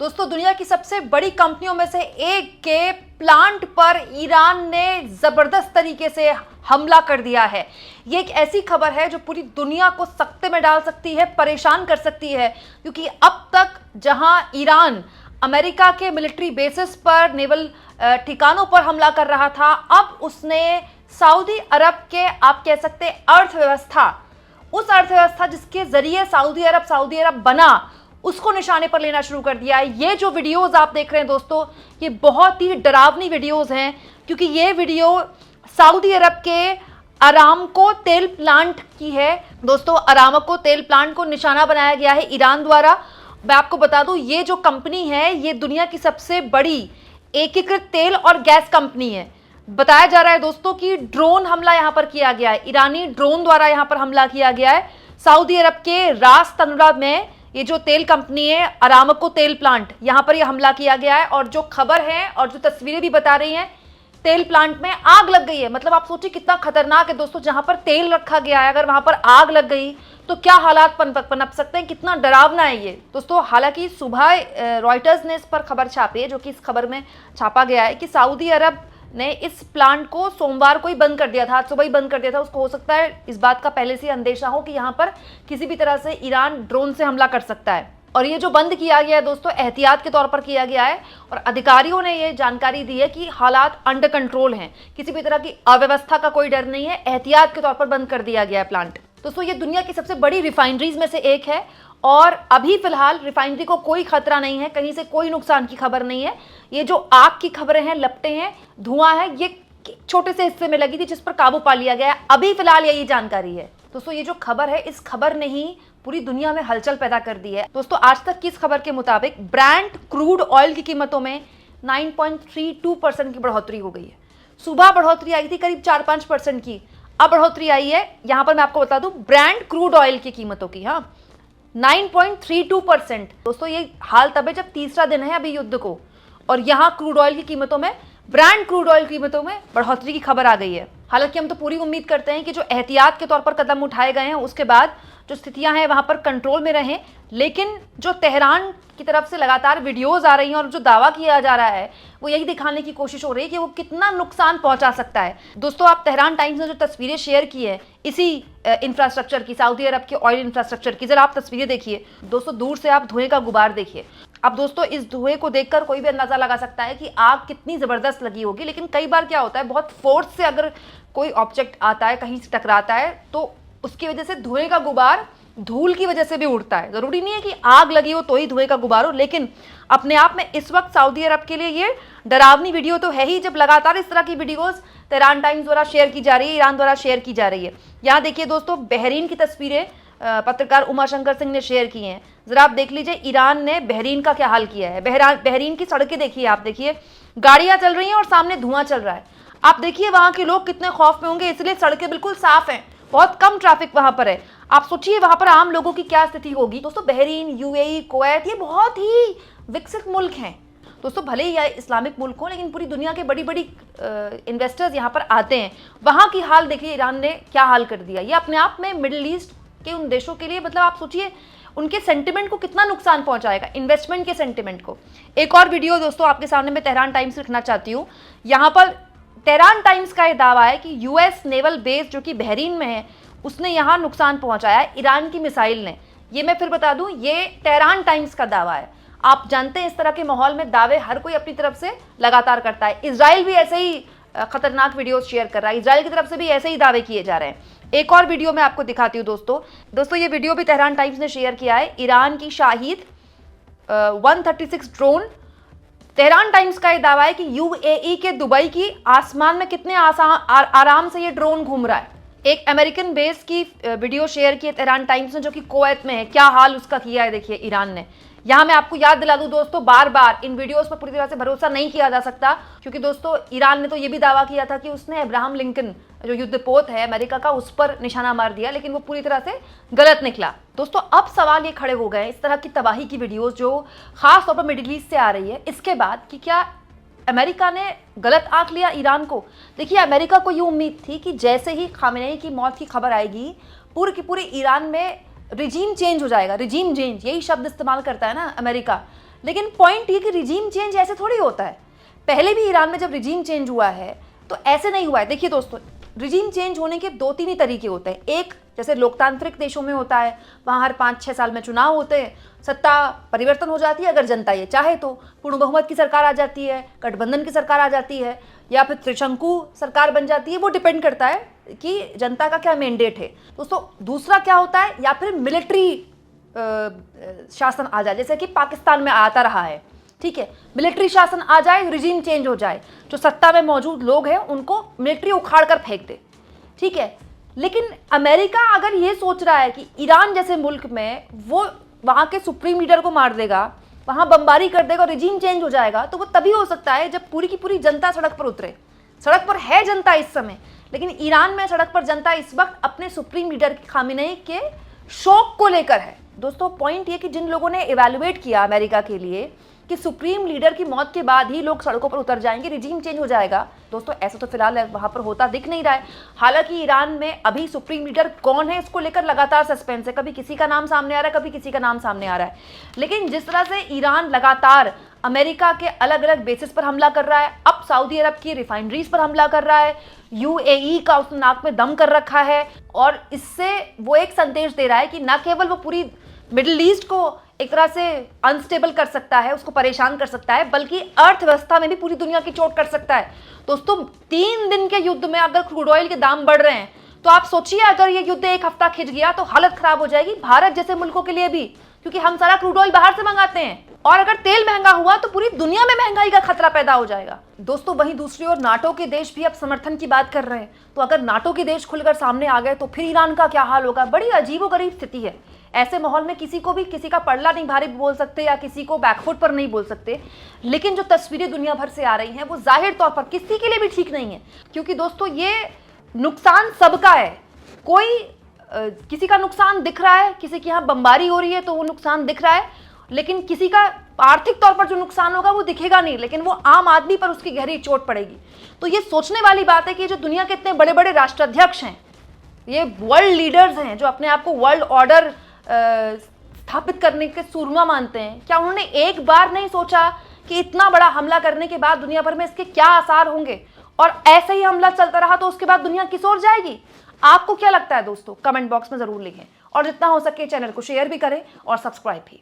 दोस्तों, दुनिया की सबसे बड़ी कंपनियों में से एक के प्लांट पर ईरान ने जबरदस्त तरीके से हमला कर दिया है। ये एक ऐसी खबर है जो पूरी दुनिया को सकते में डाल सकती है, परेशान कर सकती है, क्योंकि अब तक जहां ईरान अमेरिका के मिलिट्री बेसिस पर, नेवल ठिकानों पर हमला कर रहा था, अब उसने सऊदी अरब के, आप कह सकते हैं, अर्थव्यवस्था, उस अर्थव्यवस्था जिसके जरिए सऊदी अरब बना, उसको निशाने पर लेना शुरू कर दिया है। ये जो वीडियोस आप देख रहे हैं दोस्तों, ये बहुत ही डरावनी वीडियोस हैं, क्योंकि ये वीडियो सऊदी अरब के अरामको तेल प्लांट की है। दोस्तों, अरामको तेल प्लांट को निशाना बनाया गया है ईरान द्वारा। मैं आपको बता दूं, ये जो कंपनी है, ये दुनिया की सबसे बड़ी एकीकृत तेल और गैस कंपनी है। बताया जा रहा है दोस्तों कि ड्रोन हमला यहां पर किया गया है, ईरानी ड्रोन द्वारा यहां पर हमला किया गया है। सऊदी अरब के रास तनुरा में ये जो तेल कंपनी है, अरामको तेल प्लांट, यहां पर ये हमला किया गया है। और जो खबर है और जो तस्वीरें भी बता रही हैं, तेल प्लांट में आग लग गई है। मतलब आप सोचिए कितना खतरनाक है दोस्तों, जहां पर तेल रखा गया है, अगर वहां पर आग लग गई तो क्या हालात पनप सकते हैं, कितना डरावना है ये दोस्तों। हालांकि सुबह रॉयटर्स ने इस पर खबर छापी है, जो कि इस खबर में छापा गया है कि सऊदी अरब ने इस प्लांट को सोमवार को ही बंद कर दिया था, आज सुबह ही बंद कर दिया था। उसको हो सकता है इस बात का पहले से अंदेशा हो कि यहाँ पर किसी भी तरह से ईरान ड्रोन से हमला कर सकता है। और ये जो बंद किया गया है दोस्तों, एहतियात के तौर पर किया गया है, और अधिकारियों ने ये जानकारी दी है कि हालात अंडर कंट्रोल हैं, किसी भी तरह की अव्यवस्था का कोई डर नहीं है, एहतियात के तौर पर बंद कर दिया गया है प्लांट। दोस्तों, ये दुनिया की सबसे बड़ी रिफाइनरीज में से एक है, और अभी फिलहाल रिफाइनरी को कोई खतरा नहीं है, कहीं से कोई नुकसान की खबर नहीं है। ये जो आग की खबरें हैं, लपटें हैं, धुआं है, ये छोटे से हिस्से में लगी थी जिस पर काबू पा लिया गया है। अभी फिलहाल यही जानकारी है दोस्तों। ये जो खबर है, इस खबर ने ही पूरी दुनिया में हलचल पैदा कर दी है दोस्तों। आज तक की इस खबर के मुताबिक ब्रेंट क्रूड ऑयल की कीमतों में 9.32% की बढ़ोतरी हो गई है। सुबह बढ़ोतरी आई थी करीब 4-5% की, अब बढ़ोतरी आई है, यहां पर मैं आपको बता दूं, ब्रेंट क्रूड ऑयल की कीमतों की, हाँ, 9.32%। दोस्तों, ये हाल तब है जब तीसरा दिन है अभी युद्ध को, और यहां क्रूड ऑयल की कीमतों में, ब्रांड क्रूड ऑयल की कीमतों में बढ़ोतरी की खबर आ गई है। हालांकि हम तो पूरी उम्मीद करते हैं कि जो एहतियात के तौर पर कदम उठाए गए हैं, उसके बाद जो स्थितियां हैं वहां पर कंट्रोल में रहें। लेकिन जो तेहरान की तरफ से लगातार वीडियोस आ रही हैं और जो दावा किया जा रहा है, वो यही दिखाने की कोशिश हो रही है कि वो कितना नुकसान पहुंचा सकता है। दोस्तों, आप तेहरान टाइम्स ने जो तस्वीरें शेयर की है इसी इंफ्रास्ट्रक्चर की, सऊदी अरब के ऑयल इंफ्रास्ट्रक्चर की, जरा आप तस्वीरें देखिए दोस्तों, दूर से आप धुएं का गुबार देखिए। अब दोस्तों, इस धुएं को देखकर कोई भी अंदाजा लगा सकता है कि आग कितनी जबरदस्त लगी होगी। लेकिन कई बार क्या होता है, बहुत फोर्स से अगर कोई ऑब्जेक्ट आता है, कहीं से टकराता है, तो उसकी वजह से धुएं का गुबार धूल की वजह से भी उड़ता है। जरूरी नहीं है कि आग लगी हो तो ही धुएं का गुबार हो, लेकिन अपने आप में इस वक्त सऊदी अरब के लिए ये डरावनी वीडियो तो है ही, जब लगातार इस तरह की वीडियोस तेहरान टाइम्स द्वारा शेयर की जा रही है, ईरान द्वारा शेयर की जा रही है। यहाँ देखिए दोस्तों, बहरीन की तस्वीरें पत्रकार उमाशंकर सिंह ने शेयर की हैं। जरा आप देख लीजिए ईरान ने बहरीन का क्या हाल किया है। बहरीन की सड़कें देखिए, आप देखिए, गाड़ियां चल रही हैं और सामने धुआं चल रहा है। आप देखिए वहां के लोग कितने खौफ में होंगे, इसलिए सड़कें बिल्कुल साफ हैं, बहुत कम ट्रैफिक वहां पर है। आप सोचिए वहां पर आम लोगों की क्या स्थिति होगी। दोस्तों, बहरीन, यूएई, कुवैत, ये बहुत ही विकसित मुल्क हैं दोस्तों। भले ही इस्लामिक मुल्क हो, लेकिन पूरी दुनिया के बड़ी बड़ी इन्वेस्टर्स यहाँ पर आते हैं। वहां की हाल देखिए, ईरान ने क्या हाल कर दिया। ये अपने आप में मिडिल ईस्ट के उन देशों के लिए, मतलब आप सोचिए उनके सेंटिमेंट को कितना नुकसान पहुंचाएगा, इन्वेस्टमेंट के सेंटिमेंट को। एक और वीडियो दोस्तों आपके सामने मैं तेहरान टाइम्स लिखना चाहती हूँ। यहाँ पर तेहरान टाइम्स का यह दावा है कि यूएस नेवल बेस जो कि बहरीन में है, उसने यहाँ नुकसान पहुंचाया है ईरान की मिसाइल ने। ये मैं फिर बता दूं, ये तेहरान टाइम्स का दावा है। आप जानते हैं इस तरह के माहौल में दावे हर कोई अपनी तरफ से लगातार करता है। इजराइल भी ऐसे ही खतरनाक वीडियोस शेयर कर रहा है, इजराइल की तरफ से भी ऐसे ही दावे किए जा रहे हैं। एक और वीडियो मैं आपको दिखाती हूँ दोस्तों, ये वीडियो भी तेहरान टाइम्स ने शेयर किया है। ईरान की शाहिद 136 ड्रोन। तेहरान टाइम्स का यह दावा है कि यूएई के दुबई की आसमान में कितने आराम से ये ड्रोन घूम रहा है। एक अमेरिकन बेस की वीडियो शेयर की है तेहरान टाइम्स ने, जो कि कुवैत में है। क्या हाल उसका किया है देखिए ईरान ने। यहाँ मैं आपको याद दिला दूं दोस्तों, बार बार इन वीडियोस पर पूरी तरह से भरोसा नहीं किया जा सकता, क्योंकि दोस्तों ईरान ने तो ये भी दावा किया था कि उसने अब्राहम लिंकन जो युद्धपोत है अमेरिका का, उस पर निशाना मार दिया, लेकिन वो पूरी तरह से गलत निकला। दोस्तों, अब सवाल ये खड़े हो गए इस तरह की तबाही की वीडियोस जो खास तौर पर मिडिल ईस्ट से आ रही है, इसके बाद कि क्या अमेरिका ने गलत आंक लिया ईरान को। देखिए, अमेरिका को ये उम्मीद थी कि जैसे ही खामेनेई की मौत की खबर आएगी, पूरी की पूरी ईरान में रिजीम चेंज हो जाएगा। रिजीम चेंज, यही शब्द इस्तेमाल करता है ना अमेरिका, लेकिन पॉइंट ये कि रिजीम चेंज ऐसे थोड़ी होता है। पहले भी ईरान में जब रिजीम चेंज हुआ है तो ऐसे नहीं हुआ है। देखिए दोस्तों, रिजीम चेंज होने के 2-3 ही तरीके होते हैं। एक, जैसे लोकतांत्रिक देशों में होता है, वहाँ हर 5-6 साल में चुनाव होते हैं, सत्ता परिवर्तन हो जाती है, अगर जनता ये चाहे तो पूर्ण बहुमत की सरकार आ जाती है, गठबंधन की सरकार आ जाती है, या फिर त्रिशंकु सरकार बन जाती है। वो डिपेंड करता है कि जनता का क्या मैंडेट है दोस्तों। दूसरा क्या होता है, या फिर मिलिट्री शासन आ जाए, जैसे कि पाकिस्तान में आता रहा है, ठीक है, मिलिट्री शासन आ जाए, रिजीम चेंज हो जाए, जो सत्ता में मौजूद लोग हैं उनको मिलिट्री उखाड़ कर फेंक दे, ठीक है। लेकिन अमेरिका अगर ये सोच रहा है कि ईरान जैसे मुल्क में वो वहाँ के सुप्रीम लीडर को मार देगा, वहाँ बमबारी कर देगा और रिजीम चेंज हो जाएगा, तो वो तभी हो सकता है जब पूरी की पूरी जनता सड़क पर उतरे। सड़क पर है जनता इस समय, लेकिन ईरान में सड़क पर जनता इस वक्त अपने सुप्रीम लीडर खामेनेई के शौक को लेकर है। दोस्तों पॉइंट ये कि जिन लोगों ने इवैल्यूएट किया अमेरिका के लिए कि सुप्रीम लीडर की मौत के बाद ही लोग सड़कों पर उतर जाएंगे, रिजीम चेंज हो जाएगा, दोस्तों ऐसा तो फिलहाल वहां पर होता दिख नहीं रहा है। हालांकि ईरान में अभी सुप्रीम लीडर कौन है इसको लेकर लगातार सस्पेंस है, कभी किसी का नाम सामने आ रहा है, कभी किसी का नाम सामने आ रहा है। लेकिन जिस तरह से ईरान लगातार अमेरिका के अलग अलग बेसिस पर हमला कर रहा है, अब सऊदी अरब की रिफाइनरीज पर हमला कर रहा है, यूएई का उसने नाक में दम कर रखा है, और इससे वो एक संदेश दे रहा है कि न केवल वो पूरी मिडिल ईस्ट को एक तरह से अनस्टेबल कर सकता है, उसको परेशान कर सकता है, बल्कि अर्थव्यवस्था में भी पूरी दुनिया की चोट कर सकता है। दोस्तों 3 दिन के युद्ध में अगर क्रूड ऑयल के दाम बढ़ रहे हैं तो आप सोचिए अगर ये युद्ध 1 हफ्ता खिंच गया तो हालत खराब हो जाएगी भारत जैसे मुल्कों के लिए भी, क्योंकि हम सारा क्रूड ऑयल बाहर से मंगाते हैं, और अगर तेल महंगा हुआ तो पूरी दुनिया में महंगाई का खतरा पैदा हो जाएगा। दोस्तों वहीं दूसरी ओर नाटो के देश भी अब समर्थन की बात कर रहे हैं, तो अगर नाटो के देश खुलकर सामने आ गए तो फिर ईरान का क्या हाल होगा। बड़ी अजीबोगरीब स्थिति है। ऐसे माहौल में किसी को भी किसी का पड़ला नहीं भारी बोल सकते या किसी को बैकफुट पर नहीं बोल सकते, लेकिन जो तस्वीरें दुनिया भर से आ रही हैं वो जाहिर तौर पर किसी के लिए भी ठीक नहीं है, क्योंकि दोस्तों ये नुकसान सबका है। कोई किसी का नुकसान दिख रहा है, किसी के यहाँ बमबारी हो रही है तो वो नुकसान दिख रहा है, लेकिन किसी का आर्थिक तौर पर जो नुकसान होगा वो दिखेगा नहीं, लेकिन वो आम आदमी पर उसकी गहरी चोट पड़ेगी। तो ये सोचने वाली बात है कि जो दुनिया के इतने बड़े बड़े राष्ट्राध्यक्ष हैं, ये वर्ल्ड लीडर्स हैं जो अपने आप को वर्ल्ड ऑर्डर स्थापित करने के सूरमा मानते हैं, क्या उन्होंने एक बार नहीं सोचा कि इतना बड़ा हमला करने के बाद दुनिया भर में इसके क्या आसार होंगे, और ऐसे ही हमला चलता रहा तो उसके बाद दुनिया किस ओर जाएगी। आपको क्या लगता है दोस्तों, कमेंट बॉक्स में जरूर लिखें, और जितना हो सके चैनल को शेयर भी करें और सब्सक्राइब भी।